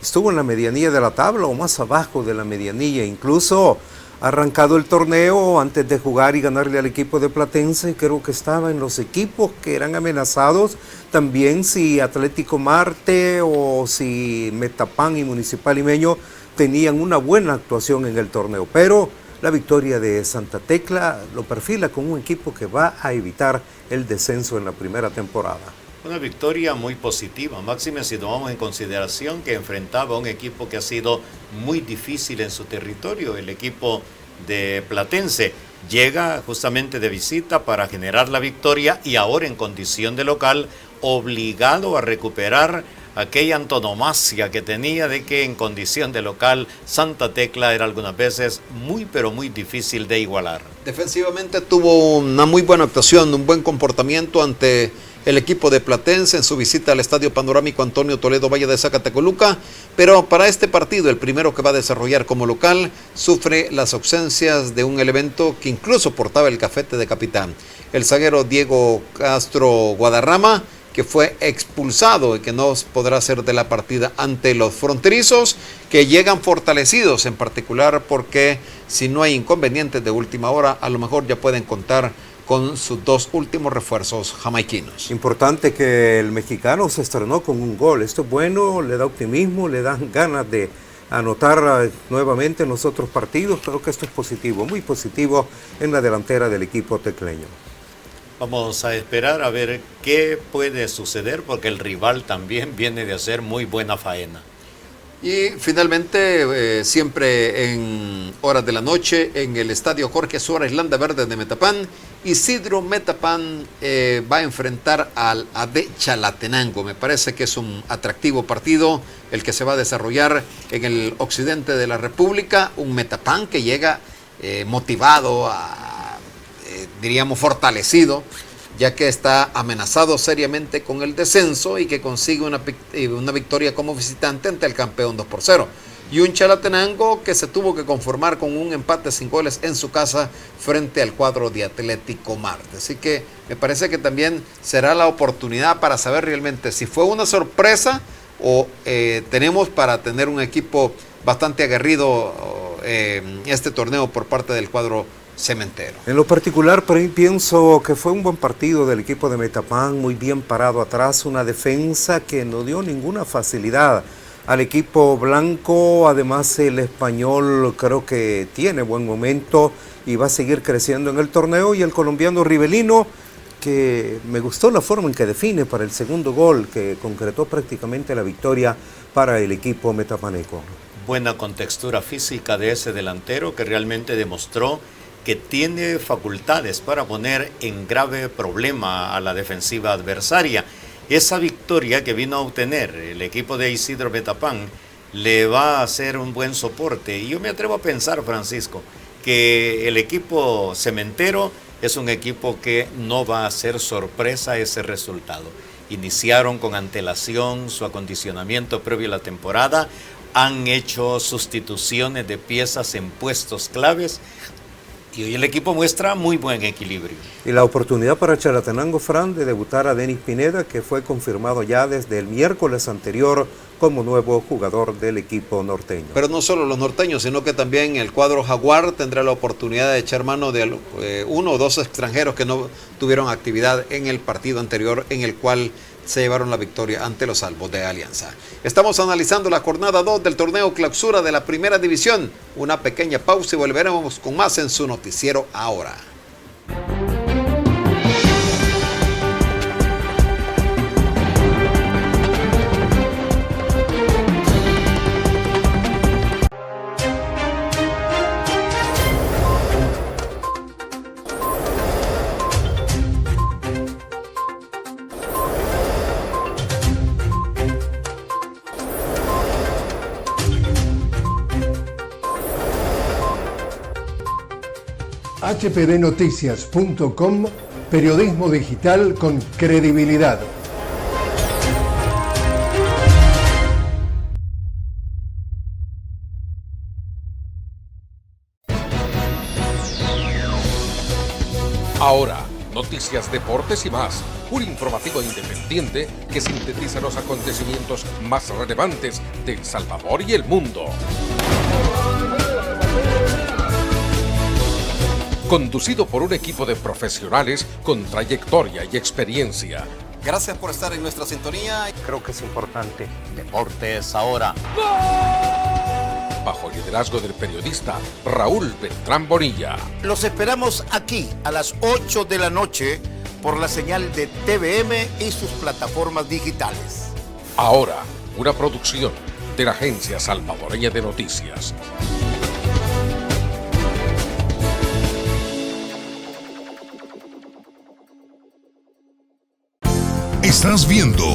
estuvo en la medianía de la tabla o más abajo de la medianía. Incluso ha arrancado el torneo antes de jugar y ganarle al equipo de Platense. Creo que estaba en los equipos que eran amenazados. También si Atlético Marte o si Metapan y Municipal Limeño tenían una buena actuación en el torneo, pero la victoria de Santa Tecla lo perfila como un equipo que va a evitar el descenso en la primera temporada. Una victoria muy positiva, máxime si tomamos en consideración que enfrentaba a un equipo que ha sido muy difícil en su territorio. El equipo de Platense llega justamente de visita para generar la victoria y ahora en condición de local, obligado a recuperar aquella antonomasia que tenía de que en condición de local Santa Tecla era algunas veces muy pero muy difícil de igualar. Defensivamente tuvo una muy buena actuación, un buen comportamiento ante el equipo de Platense en su visita al Estadio Panorámico Antonio Toledo Valle de Zacatecoluca, pero para este partido, el primero que va a desarrollar como local, sufre las ausencias de un elemento que incluso portaba el cafete de capitán, el zaguero Diego Castro Guadarrama, que fue expulsado y que no podrá ser de la partida ante los fronterizos, que llegan fortalecidos, en particular porque si no hay inconvenientes de última hora, a lo mejor ya pueden contar con sus 2 últimos refuerzos jamaiquinos. Importante que el mexicano se estrenó con un gol. Esto es bueno, le da optimismo, le dan ganas de anotar nuevamente en los otros partidos. Creo que esto es positivo, muy positivo en la delantera del equipo tecleño. Vamos a esperar a ver qué puede suceder, porque el rival también viene de hacer muy buena faena. Y finalmente, siempre en horas de la noche, en el Estadio Jorge Suárez Landa Verde de Metapán, Isidro Metapán va a enfrentar al AD Chalatenango. Me parece que es un atractivo partido el que se va a desarrollar en el occidente de la República. Un Metapán que llega motivado, diríamos fortalecido, ya que está amenazado seriamente con el descenso y que consigue una victoria como visitante ante el campeón 2-0. Y un Chalatenango que se tuvo que conformar con un empate sin goles en su casa frente al cuadro de Atlético Marte. Así que me parece que también será la oportunidad para saber realmente si fue una sorpresa o tenemos para tener un equipo bastante aguerrido en este torneo por parte del cuadro cementero. En lo particular, pienso que fue un buen partido del equipo de Metapán, muy bien parado atrás, una defensa que no dio ninguna facilidad al equipo blanco. Además, el español creo que tiene buen momento y va a seguir creciendo en el torneo, y el colombiano Rivelino, que me gustó la forma en que define para el segundo gol, que concretó prácticamente la victoria para el equipo metapaneco. Buena contextura física de ese delantero, que realmente demostró que tiene facultades para poner en grave problema a la defensiva adversaria. Esa victoria que vino a obtener el equipo de Isidro Metapán le va a hacer un buen soporte. Y yo me atrevo a pensar, Francisco, que el equipo cementero es un equipo que no va a ser sorpresa ese resultado. Iniciaron con antelación su acondicionamiento previo a la temporada, han hecho sustituciones de piezas en puestos claves, y hoy el equipo muestra muy buen equilibrio. Y la oportunidad para Chalatenango, Fran, de debutar a Denis Pineda, que fue confirmado ya desde el miércoles anterior como nuevo jugador del equipo norteño. Pero no solo los norteños, sino que también el cuadro Jaguar tendrá la oportunidad de echar mano de uno o dos extranjeros que no tuvieron actividad en el partido anterior, en el cual se llevaron la victoria ante los Albos de Alianza. Estamos analizando la jornada 2 del torneo clausura de la Primera División. Una pequeña pausa y volveremos con más en su noticiero Ahora. hpdnoticias.com, periodismo digital con credibilidad. Ahora, noticias, deportes y más. Un informativo independiente que sintetiza los acontecimientos más relevantes de El Salvador y el mundo. Conducido por un equipo de profesionales con trayectoria y experiencia. Gracias por estar en nuestra sintonía. Creo que es importante. Deportes Ahora. Bajo el liderazgo del periodista Raúl Beltrán Bonilla. Los esperamos aquí a las 8 de la noche por la señal de TVM y sus plataformas digitales. Ahora, una producción de la Agencia Salvadoreña de Noticias. Estás viendo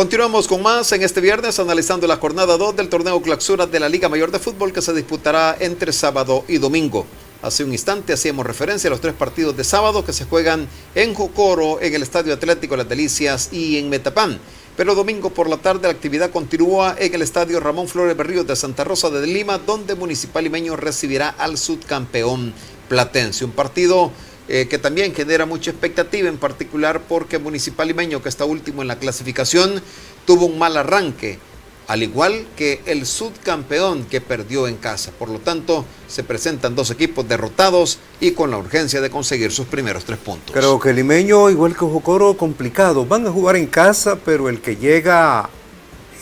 Continuamos con más en este viernes analizando la jornada 2 del torneo clausura de la Liga Mayor de Fútbol que se disputará entre sábado y domingo. Hace un instante hacíamos referencia a los 3 partidos de sábado que se juegan en Jocoro, en el Estadio Atlético Las Delicias y en Metapán. Pero domingo por la tarde la actividad continúa en el Estadio Ramón Flores Berríos de Santa Rosa de Lima, donde Municipal Limeño recibirá al subcampeón Platense. Un partido que también genera mucha expectativa, en particular porque Municipal Limeño, que está último en la clasificación, tuvo un mal arranque, al igual que el subcampeón que perdió en casa. Por lo tanto, se presentan 2 equipos derrotados y con la urgencia de conseguir sus primeros 3 puntos. Creo que Limeño, igual que Jocoro, complicado. Van a jugar en casa, pero el que llega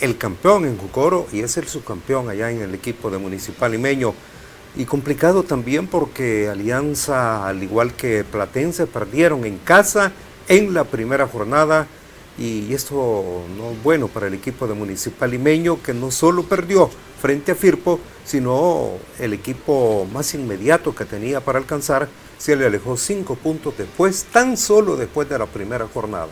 el campeón en Jocoro y es el subcampeón allá en el equipo de Municipal Limeño. Y complicado también porque Alianza, al igual que Platense, perdieron en casa en la primera jornada. Y esto no es bueno para el equipo de Municipal Limeño, que no solo perdió frente a Firpo, sino el equipo más inmediato que tenía para alcanzar se le alejó 5 puntos después, tan solo después de la primera jornada.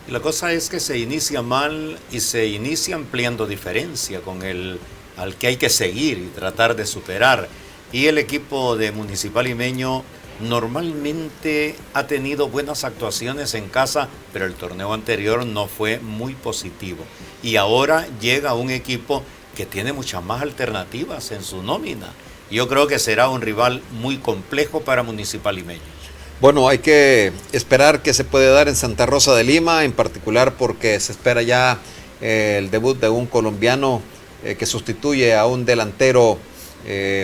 La cosa es que se inicia mal y se inicia ampliando diferencia con el al que hay que seguir y tratar de superar. Y el equipo de Municipal Limeño normalmente ha tenido buenas actuaciones en casa, pero el torneo anterior no fue muy positivo. Y ahora llega un equipo que tiene muchas más alternativas en su nómina. Yo creo que será un rival muy complejo para Municipal Limeño. Bueno, hay que esperar qué se puede dar en Santa Rosa de Lima, en particular porque se espera ya el debut de un colombiano que sustituye a un delantero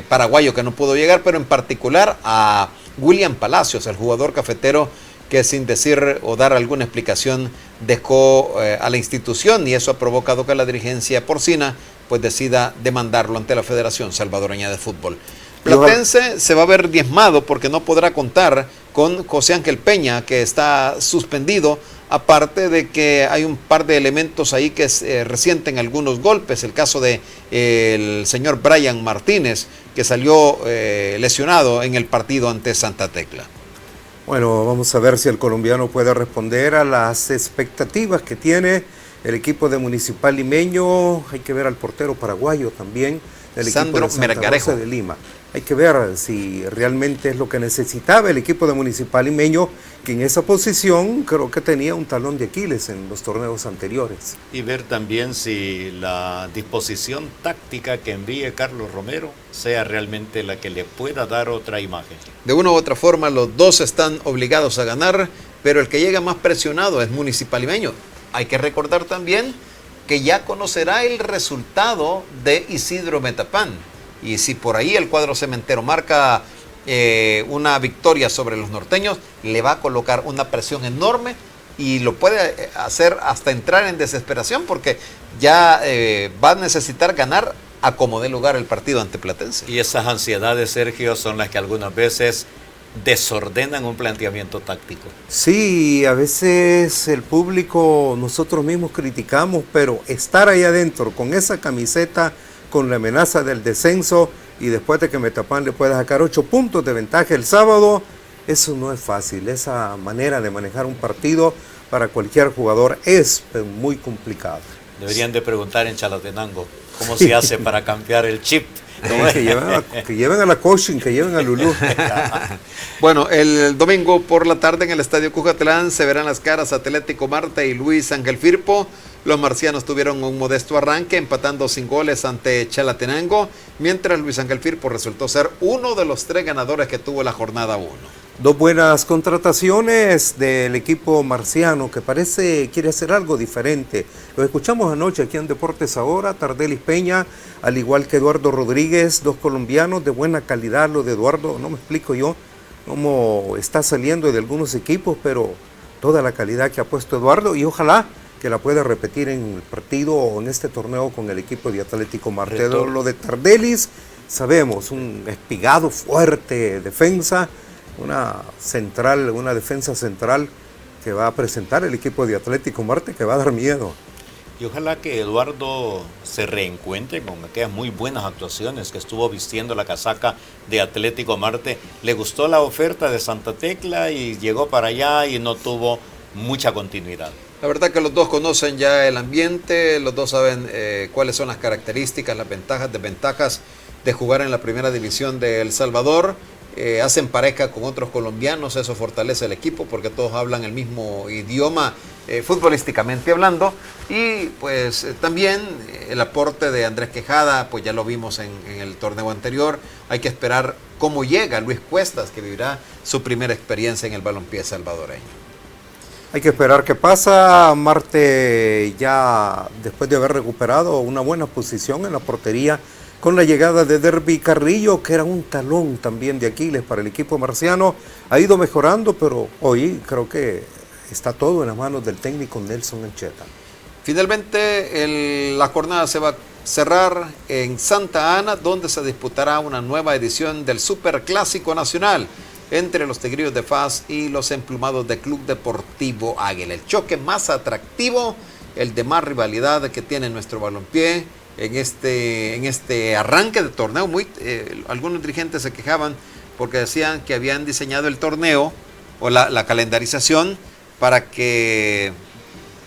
paraguayo que no pudo llegar, pero en particular a William Palacios, el jugador cafetero que sin decir o dar alguna explicación dejó a la institución, y eso ha provocado que la dirigencia porcina pues decida demandarlo ante la Federación Salvadoreña de Fútbol. Platense se va a ver diezmado porque no podrá contar con José Ángel Peña, que está suspendido aparte de que hay un par de elementos ahí que resienten algunos golpes, el caso de el señor Brian Martínez, que salió lesionado en el partido ante Santa Tecla. Bueno, vamos a ver si el colombiano puede responder a las expectativas que tiene el equipo de Municipal Limeño. Hay que ver al portero paraguayo también, del equipo de Santa Rosa de Lima. Hay que ver si realmente es lo que necesitaba el equipo de Municipal Limeño, que en esa posición creo que tenía un talón de Aquiles en los torneos anteriores. Y ver también si la disposición táctica que envíe Carlos Romero sea realmente la que le pueda dar otra imagen. De una u otra forma, los dos están obligados a ganar, pero el que llega más presionado es Municipal Limeño. Hay que recordar también que ya conocerá el resultado de Isidro Metapán. Y si por ahí el cuadro cementero marca una victoria sobre los norteños, le va a colocar una presión enorme y lo puede hacer hasta entrar en desesperación, porque ya va a necesitar ganar a como dé lugar el partido ante Platense. Y esas ansiedades, Sergio, son las que algunas veces desordenan un planteamiento táctico. Sí, a veces el público, nosotros mismos criticamos, pero estar ahí adentro con esa camiseta, con la amenaza del descenso, y después de que Metapán le pueda sacar 8 puntos de ventaja el sábado, eso no es fácil. Esa manera de manejar un partido para cualquier jugador es muy complicado. Deberían de preguntar en Chalatenango cómo se hace para cambiar el chip. Que lleven a la coaching, que lleven a Lulú. Bueno, el domingo por la tarde en el Estadio Cucatlán se verán las caras Atlético Marte y Luis Ángel Firpo. Los marcianos tuvieron un modesto arranque, empatando sin goles ante Chalatenango, mientras Luis Ángel Firpo resultó ser uno de los 3 ganadores que tuvo la jornada 1. 2 buenas contrataciones del equipo marciano, que parece quiere hacer algo diferente. Lo escuchamos anoche aquí en Deportes Ahora. Tardelis Peña, al igual que Eduardo Rodríguez, 2 colombianos de buena calidad. Lo de Eduardo, no me explico yo cómo está saliendo de algunos equipos, pero toda la calidad que ha puesto Eduardo, y ojalá que la pueda repetir en el partido o en este torneo con el equipo de Atlético Marte. Lo de Tardelis, sabemos, un espigado fuerte defensa, una defensa central que va a presentar el equipo de Atlético Marte, que va a dar miedo. Y ojalá que Eduardo se reencuentre con aquellas muy buenas actuaciones que estuvo vistiendo la casaca de Atlético Marte. Le gustó la oferta de Santa Tecla y llegó para allá y no tuvo mucha continuidad. La verdad que los dos conocen ya el ambiente, los dos saben cuáles son las características, las ventajas, desventajas de jugar en la primera división de El Salvador. Hacen pareja con otros colombianos, eso fortalece el equipo porque todos hablan el mismo idioma futbolísticamente hablando, y pues también el aporte de Andrés Quejada, pues ya lo vimos en el torneo anterior. Hay que esperar cómo llega Luis Cuestas, que vivirá su primera experiencia en el balompié salvadoreño. Hay que esperar qué pasa. Marte ya después de haber recuperado una buena posición en la portería con la llegada de Derby Carrillo, que era un talón también de Aquiles para el equipo marciano, ha ido mejorando, pero hoy creo que está todo en las manos del técnico Nelson Ancheta. Finalmente la jornada se va a cerrar en Santa Ana, donde se disputará una nueva edición del Superclásico Nacional entre los Tigrillos de FAS y los emplumados de Club Deportivo Águila. El choque más atractivo, el de más rivalidad que tiene nuestro balompié en este arranque de torneo. Algunos dirigentes se quejaban porque decían que habían diseñado el torneo o la calendarización para que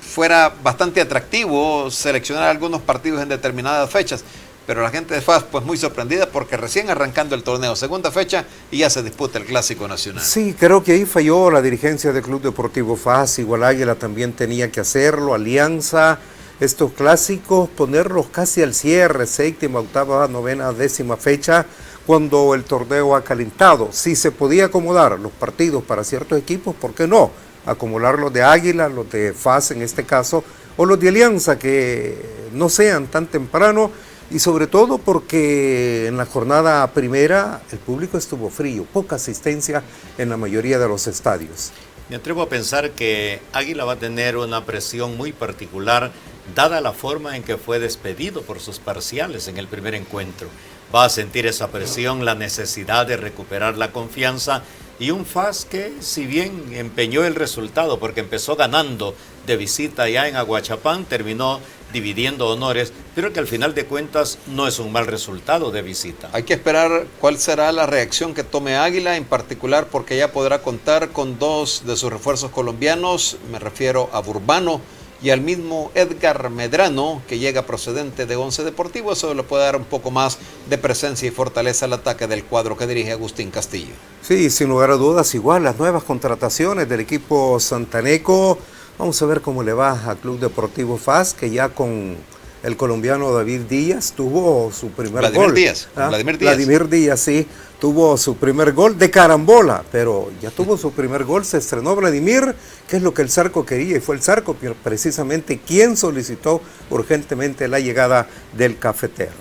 fuera bastante atractivo seleccionar algunos partidos en determinadas fechas. Pero la gente de FAS pues muy sorprendida porque recién arrancando el torneo, segunda fecha, y ya se disputa el Clásico Nacional. Sí, creo que ahí falló la dirigencia del Club Deportivo FAS. Igual Águila también tenía que hacerlo, Alianza, estos clásicos, ponerlos casi al cierre, 7ª, 8ª, 9ª, 10ª fecha, cuando el torneo ha calentado. Si se podía acomodar los partidos para ciertos equipos, ¿por qué no? Acumular los de Águila, los de FAS en este caso, o los de Alianza, que no sean tan temprano. Y sobre todo porque en la jornada primera el público estuvo frío, poca asistencia en la mayoría de los estadios. Me atrevo a pensar que Águila va a tener una presión muy particular, dada la forma en que fue despedido por sus parciales en el primer encuentro. Va a sentir esa presión, la necesidad de recuperar la confianza y un FAS que, si bien empeñó el resultado porque empezó ganando de visita ya en Aguachapán, terminó dividiendo honores, pero que al final de cuentas no es un mal resultado de visita. Hay que esperar cuál será la reacción que tome Águila, en particular porque ya podrá contar con 2 de sus refuerzos colombianos, me refiero a Burbano y al mismo Edgar Medrano, que llega procedente de Once Deportivo. Eso le puede dar un poco más de presencia y fortaleza al ataque del cuadro que dirige Agustín Castillo. Sí, sin lugar a dudas, igual las nuevas contrataciones del equipo santaneco. Vamos a ver cómo le va a Club Deportivo FAS, que ya con el colombiano David Díaz tuvo su primer gol. Vladimir Díaz, sí, tuvo su primer gol de carambola, pero ya tuvo su primer gol, se estrenó Vladimir, que es lo que el Zarco quería, y fue el Zarco precisamente quien solicitó urgentemente la llegada del cafetero.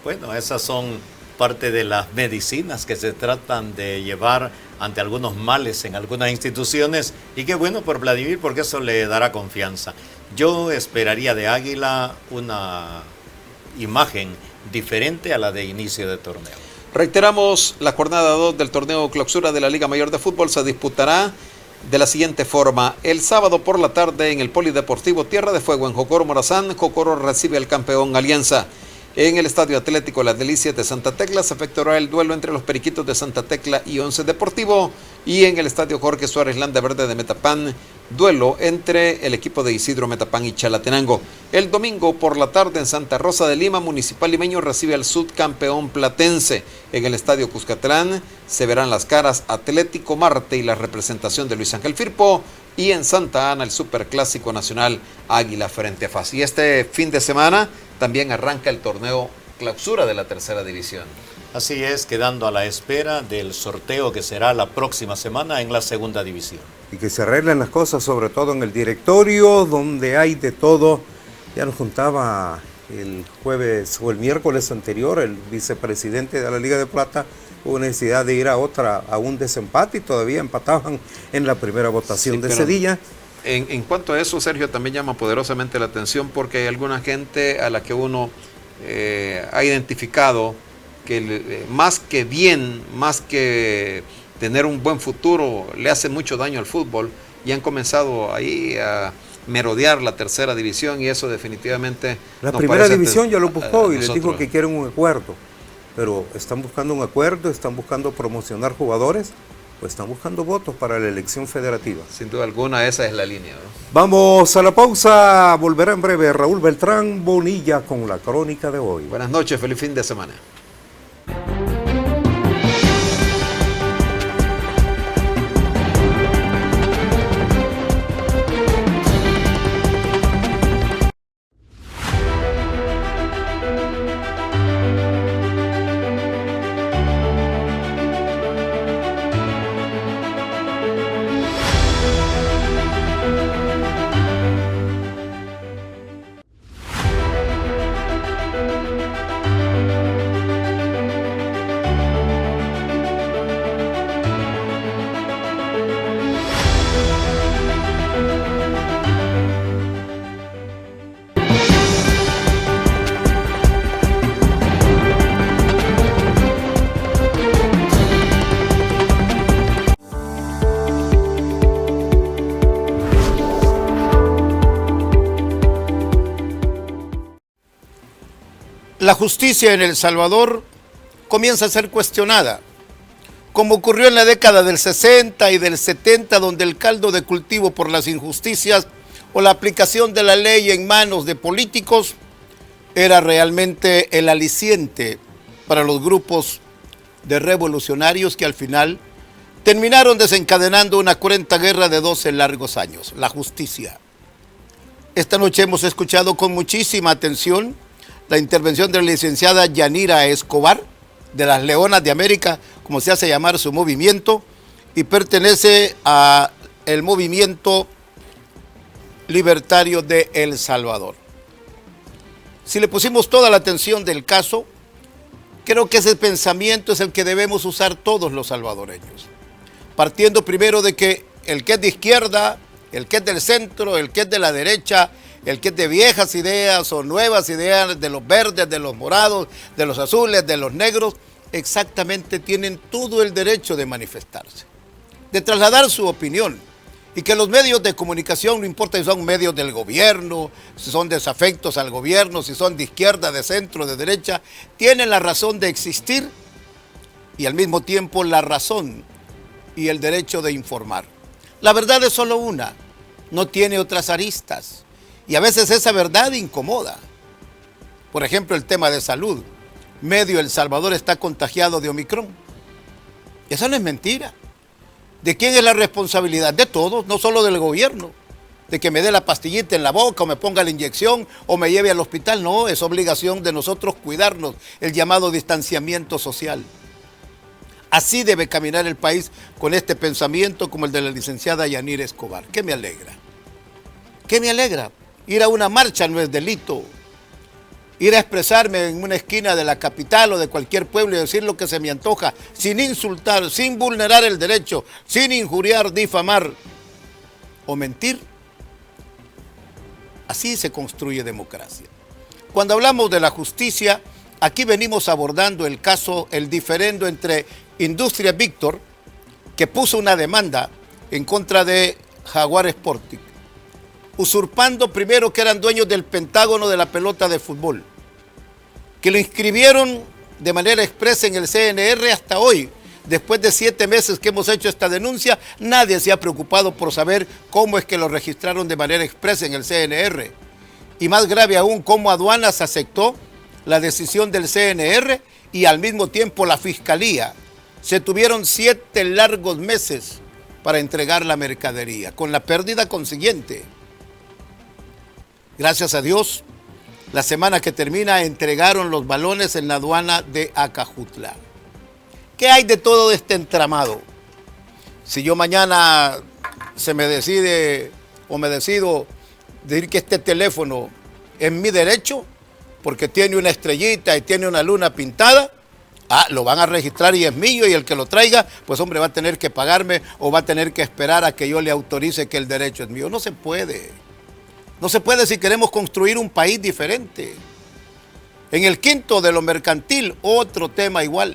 Bueno, esas son parte de las medicinas que se tratan de llevar ante algunos males en algunas instituciones, y qué bueno por Vladimir porque eso le dará confianza. Yo esperaría de Águila una imagen diferente a la de inicio de torneo. Reiteramos, la jornada 2 del torneo clausura de la Liga Mayor de Fútbol se disputará de la siguiente forma. El sábado por la tarde en el Polideportivo Tierra de Fuego en Jocoro Morazán, Jocoro recibe al campeón Alianza. En el Estadio Atlético Las Delicias de Santa Tecla se efectuará el duelo entre los Periquitos de Santa Tecla y Once Deportivo, y en el Estadio Jorge Suárez Landa Verde de Metapán, duelo entre el equipo de Isidro Metapán y Chalatenango. El domingo por la tarde en Santa Rosa de Lima, Municipal Limeño recibe al subcampeón Platense. En el Estadio Cuscatlán se verán las caras Atlético Marte y la representación de Luis Ángel Firpo, y en Santa Ana el Superclásico Nacional Águila frente a FAS. Y este fin de semana también arranca el torneo clausura de la tercera división. Así es, quedando a la espera del sorteo que será la próxima semana en la segunda división. Y que se arreglen las cosas, sobre todo en el directorio, donde hay de todo. Ya nos contaba el jueves o el miércoles anterior el vicepresidente de la Liga de Plata, hubo necesidad de ir a un desempate y todavía empataban en la primera votación de ese día. En cuanto a eso, Sergio, también llama poderosamente la atención porque hay alguna gente a la que uno ha identificado que más que tener un buen futuro, le hace mucho daño al fútbol, y han comenzado ahí a merodear la tercera división, y eso definitivamente... La primera división ya lo buscó y les dijo que quieren un acuerdo, pero están buscando un acuerdo, están buscando promocionar jugadores, pues están buscando votos para la elección federativa. Sin duda alguna, esa es la línea, ¿no? Vamos a la pausa, volverá en breve Raúl Beltrán Bonilla con la crónica de hoy. Buenas noches, feliz fin de semana. La justicia en El Salvador comienza a ser cuestionada, como ocurrió en la década del 60 y del 70, donde el caldo de cultivo por las injusticias o la aplicación de la ley en manos de políticos era realmente el aliciente para los grupos de revolucionarios que al final terminaron desencadenando una cruenta guerra de 12 largos años, la justicia. Esta noche hemos escuchado con muchísima atención la intervención de la licenciada Yanira Escobar, de las Leonas de América, como se hace llamar su movimiento, y pertenece al movimiento libertario de El Salvador. Si le pusimos toda la atención del caso, creo que ese pensamiento es el que debemos usar todos los salvadoreños, partiendo primero de que el que es de izquierda, el que es del centro, el que es de la derecha, el que es de viejas ideas o nuevas ideas, de los verdes, de los morados, de los azules, de los negros, exactamente tienen todo el derecho de manifestarse. de trasladar su opinión. Y que los medios de comunicación, no importa si son medios del gobierno, si son desafectos al gobierno, si son de izquierda, de centro, de derecha, tienen la razón de existir y al mismo tiempo la razón y el derecho de informar. La verdad es solo una, no tiene otras aristas. Y a veces esa verdad incomoda. Por ejemplo, el tema de salud. Medio El Salvador está contagiado de Omicron. Eso no es mentira. ¿De quién es la responsabilidad? De todos, no solo del gobierno. De que me dé la pastillita en la boca o me ponga la inyección o me lleve al hospital. No, es obligación de nosotros cuidarnos, el llamado distanciamiento social. Así debe caminar el país con este pensamiento como el de la licenciada Yanira Escobar. ¿Qué me alegra? ¿Qué me alegra? Ir a una marcha no es delito. Ir a expresarme en una esquina de la capital o de cualquier pueblo y decir lo que se me antoja, sin insultar, sin vulnerar el derecho, sin injuriar, difamar o mentir. Así se construye democracia. Cuando hablamos de la justicia, aquí venimos abordando el caso, el diferendo entre Industria Víctor, que puso una demanda en contra de Jaguar Sporting, usurpando primero que eran dueños del Pentágono de la pelota de fútbol, que lo inscribieron de manera expresa en el CNR hasta hoy. Después de 7 meses que hemos hecho esta denuncia, nadie se ha preocupado por saber cómo es que lo registraron de manera expresa en el CNR. Y más grave aún, cómo Aduanas aceptó la decisión del CNR y al mismo tiempo la Fiscalía. Se tuvieron 7 largos meses para entregar la mercadería, con la pérdida consiguiente. Gracias a Dios, la semana que termina entregaron los balones en la aduana de Acajutla. ¿Qué hay de todo este entramado? Si yo mañana se me decide o me decido decir que este teléfono es mi derecho, porque tiene una estrellita y tiene una luna pintada, lo van a registrar y es mío, y el que lo traiga, pues hombre, va a tener que pagarme o va a tener que esperar a que yo le autorice que el derecho es mío. No se puede. No se puede si queremos construir un país diferente. En el quinto de lo mercantil, otro tema igual.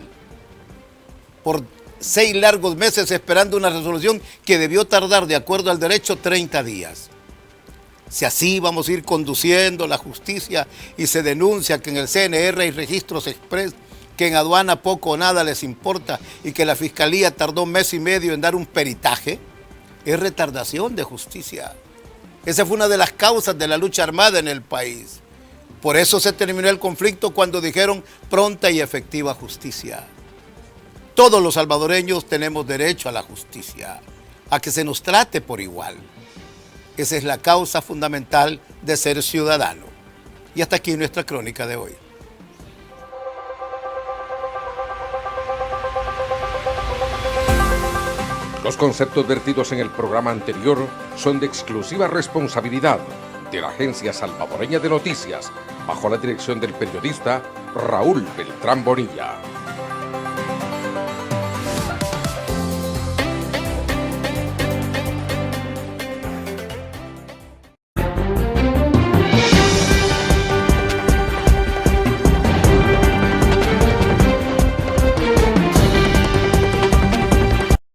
Por 6 largos meses esperando una resolución que debió tardar, de acuerdo al derecho, 30 días. Si así vamos a ir conduciendo la justicia y se denuncia que en el CNR hay registros express, que en aduana poco o nada les importa y que la Fiscalía tardó 1 mes y medio en dar un peritaje, es retardación de justicia. Esa fue una de las causas de la lucha armada en el país. Por eso se terminó el conflicto cuando dijeron pronta y efectiva justicia. Todos los salvadoreños tenemos derecho a la justicia, a que se nos trate por igual. Esa es la causa fundamental de ser ciudadano. Y hasta aquí nuestra crónica de hoy. Los conceptos vertidos en el programa anterior son de exclusiva responsabilidad de la Agencia Salvadoreña de Noticias, bajo la dirección del periodista Raúl Beltrán Bonilla.